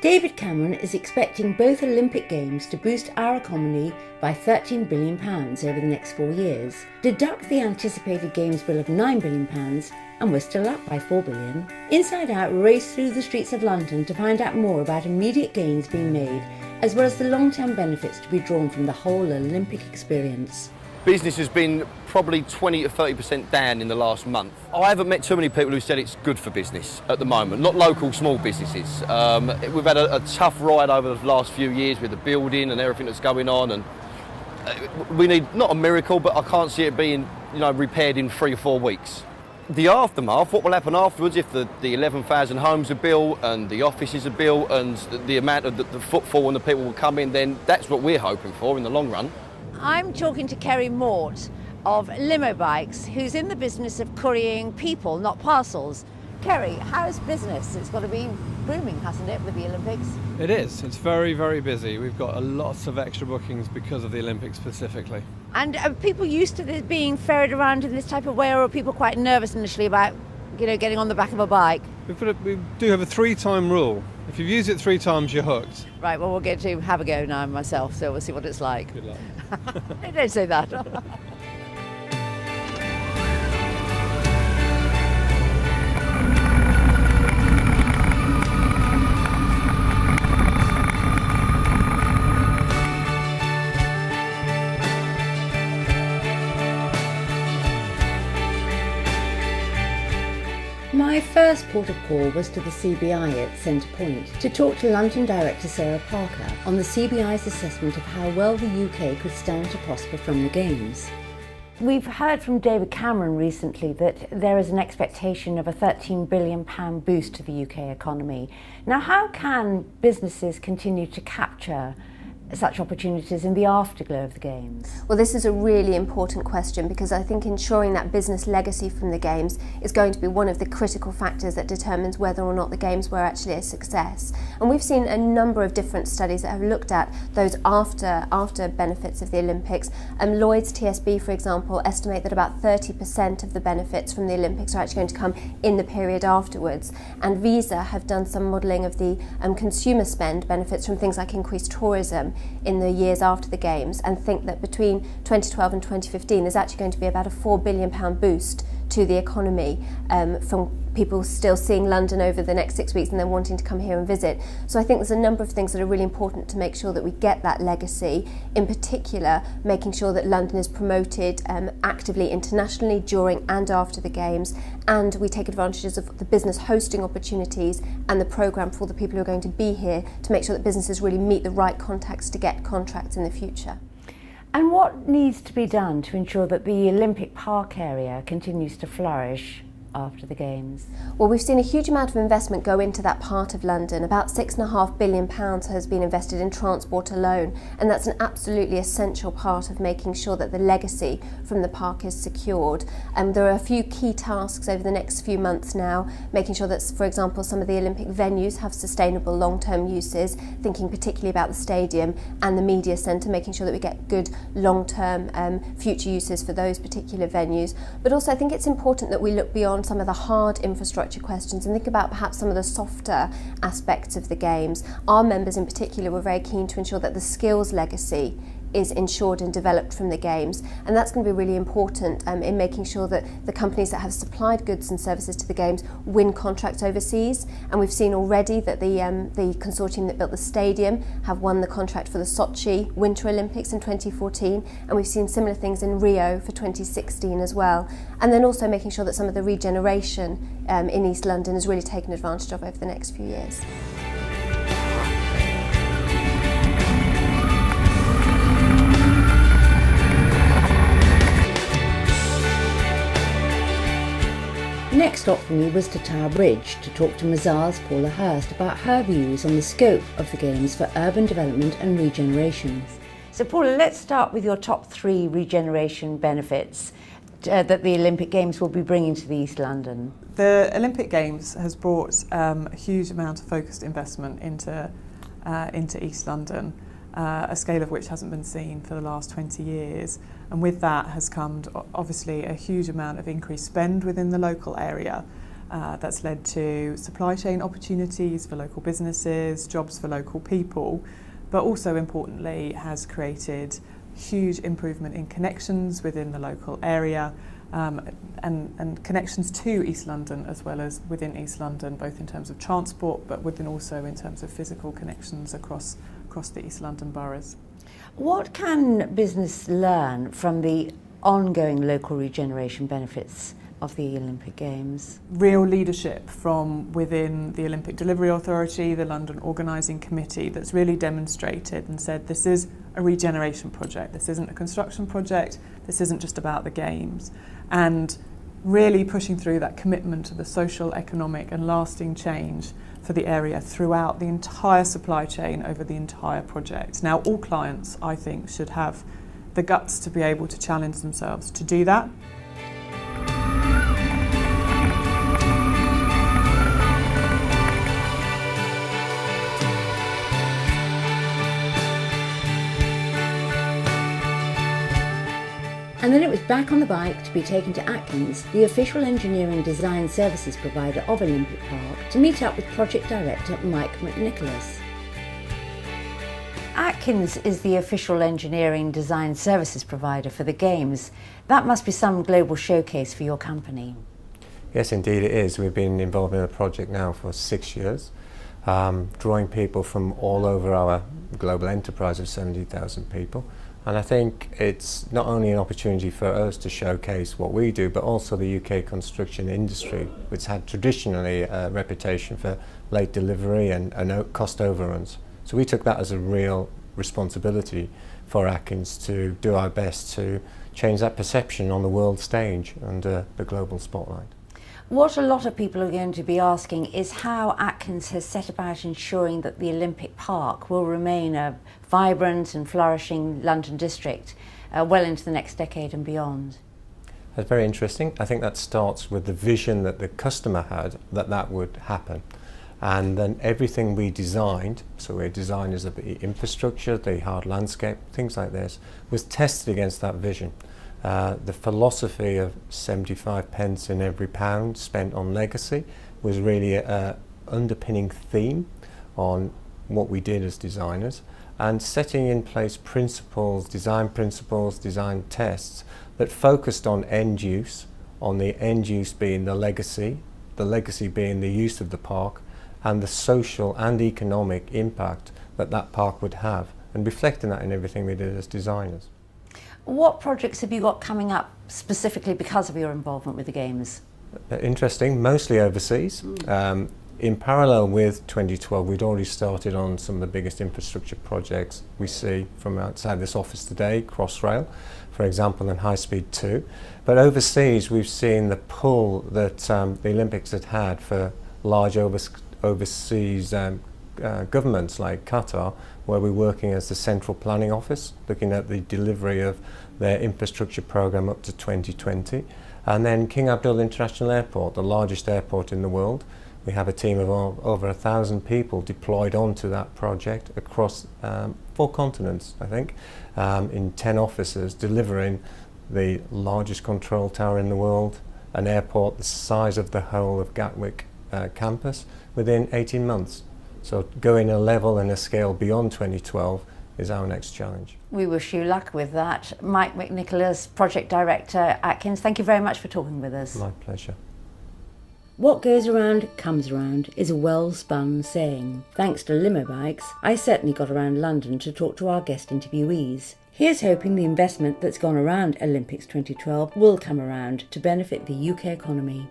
David Cameron is expecting both Olympic Games to boost our economy by £13 billion over the next 4 years. Deduct the anticipated Games bill of £9 billion and we're still up by £4 billion. Inside Out raced through the streets of London to find out more about immediate gains being made, as well as the long-term benefits to be drawn from the whole Olympic experience. Business has been probably 20 to 30% down in the last month. I haven't met too many people who said it's good for business at the moment, not local small businesses. We've had a tough ride over the last few years with the building and everything that's going on, and we need, not a miracle, but I can't see it being repaired in 3 or 4 weeks. The aftermath, what will happen afterwards if the 11,000 homes are built and the offices are built and the amount of the footfall and the people will come in, then that's what we're hoping for in the long run. I'm talking to Kerry Mort of Limo Bikes, who's in the business of couriering people, not parcels. Kerry, how's business? It's got to be booming, hasn't it, with the Olympics? It is. It's very, very busy. We've got lots of extra bookings because of the Olympics specifically. And are people used to this being ferried around in this type of way, or are people quite nervous initially about, getting on the back of a bike? We do have a 3-time rule. If you've used it 3 times, you're hooked. Right, well, we'll get to have a go now myself, so we'll see what it's like. Good luck. Don't say that. My first port of call was to the CBI at Centre Point to talk to London Director Sarah Parker on the CBI's assessment of how well the UK could stand to prosper from the Games. We've heard from David Cameron recently that there is an expectation of a £13 billion boost to the UK economy. Now, how can businesses continue to capture such opportunities in the afterglow of the Games? Well, this is a really important question, because I think ensuring that business legacy from the Games is going to be one of the critical factors that determines whether or not the Games were actually a success. And we've seen a number of different studies that have looked at those after benefits of the Olympics. Lloyd's TSB, for example, estimate that about 30% of the benefits from the Olympics are actually going to come in the period afterwards. And Visa have done some modelling of the consumer spend benefits from things like increased tourism in the years after the Games, and think that between 2012 and 2015 there's actually going to be about a £4 billion boost to the economy from people still seeing London over the next 6 weeks and then wanting to come here and visit. So I think there's a number of things that are really important to make sure that we get that legacy, in particular making sure that London is promoted actively internationally during and after the Games, and we take advantages of the business hosting opportunities and the programme for the people who are going to be here to make sure that businesses really meet the right contacts to get contracts in the future. And what needs to be done to ensure that the Olympic Park area continues to flourish after the Games? Well, we've seen a huge amount of investment go into that part of London. About £6.5 billion has been invested in transport alone, and that's an absolutely essential part of making sure that the legacy from the park is secured. There are a few key tasks over the next few months now, making sure that, for example, some of the Olympic venues have sustainable long-term uses, thinking particularly about the stadium and the media centre, making sure that we get good long-term future uses for those particular venues. But also I think it's important that we look beyond some of the hard infrastructure questions and think about perhaps some of the softer aspects of the Games. Our members in particular were very keen to ensure that the skills legacy is ensured and developed from the Games, and that's going to be really important in making sure that the companies that have supplied goods and services to the Games win contracts overseas. And we've seen already that the consortium that built the stadium have won the contract for the Sochi Winter Olympics in 2014, and we've seen similar things in Rio for 2016 as well. And then also making sure that some of the regeneration in East London is really taken advantage of over the next few years. Next stop for me was to Tower Bridge to talk to Mazars Paula Hurst about her views on the scope of the Games for urban development and regeneration. So Paula, let's start with your top 3 regeneration benefits that the Olympic Games will be bringing to the East London. The Olympic Games has brought a huge amount of focused investment into East London, a scale of which hasn't been seen for the last 20 years. And with that has come obviously a huge amount of increased spend within the local area. That's led to supply chain opportunities for local businesses, jobs for local people, but also importantly has created huge improvement in connections within the local area, and connections to East London as well as within East London, both in terms of transport but within also in terms of physical connections across the East London boroughs. What can business learn from the ongoing local regeneration benefits of the Olympic Games? Real leadership from within the Olympic Delivery Authority, the London Organising Committee, that's really demonstrated and said this is a regeneration project, this isn't a construction project, this isn't just about the Games, and really pushing through that commitment to the social, economic and lasting change for the area throughout the entire supply chain over the entire project. Now, all clients, I think, should have the guts to be able to challenge themselves to do that. And then it was back on the bike to be taken to Atkins, the official engineering design services provider of Olympic Park, to meet up with project director Mike McNicholas. Atkins is the official engineering design services provider for the Games. That must be some global showcase for your company. Yes, indeed it is. We've been involved in the project now for 6 years, drawing people from all over our global enterprise of 70,000 people. And I think it's not only an opportunity for us to showcase what we do, but also the UK construction industry, which had traditionally a reputation for late delivery and cost overruns. So we took that as a real responsibility for Atkins to do our best to change that perception on the world stage under the global spotlight. What a lot of people are going to be asking is how Atkins has set about ensuring that the Olympic Park will remain a vibrant and flourishing London district well into the next decade and beyond. That's very interesting. I think that starts with the vision that the customer had that would happen. And then everything we designed, so we're designers of the infrastructure, the hard landscape, things like this, was tested against that vision. The philosophy of 75 pence in every pound spent on legacy was really an underpinning theme on what we did as designers, and setting in place principles, design tests that focused on end use, on the end use being the legacy being the use of the park, and the social and economic impact that park would have, and reflecting that in everything we did as designers. What projects have you got coming up specifically because of your involvement with the Games? Interesting, mostly overseas. In parallel with 2012, we'd already started on some of the biggest infrastructure projects we see from outside this office today, Crossrail, for example, and High Speed 2. But overseas, we've seen the pull that the Olympics had for large overseas governments like Qatar, where we're working as the central planning office, looking at the delivery of their infrastructure program up to 2020. And then King Abdullah International Airport, the largest airport in the world. We have a team of over 1,000 people deployed onto that project across 4 continents, I think, in 10 offices, delivering the largest control tower in the world, an airport the size of the whole of Gatwick campus within 18 months. So going a level and a scale beyond 2012 is our next challenge. We wish you luck with that. Mike McNicholas, Project Director, Atkins, thank you very much for talking with us. My pleasure. What goes around comes around is a well-spun saying. Thanks to limo bikes, I certainly got around London to talk to our guest interviewees. Here's hoping the investment that's gone around Olympics 2012 will come around to benefit the UK economy.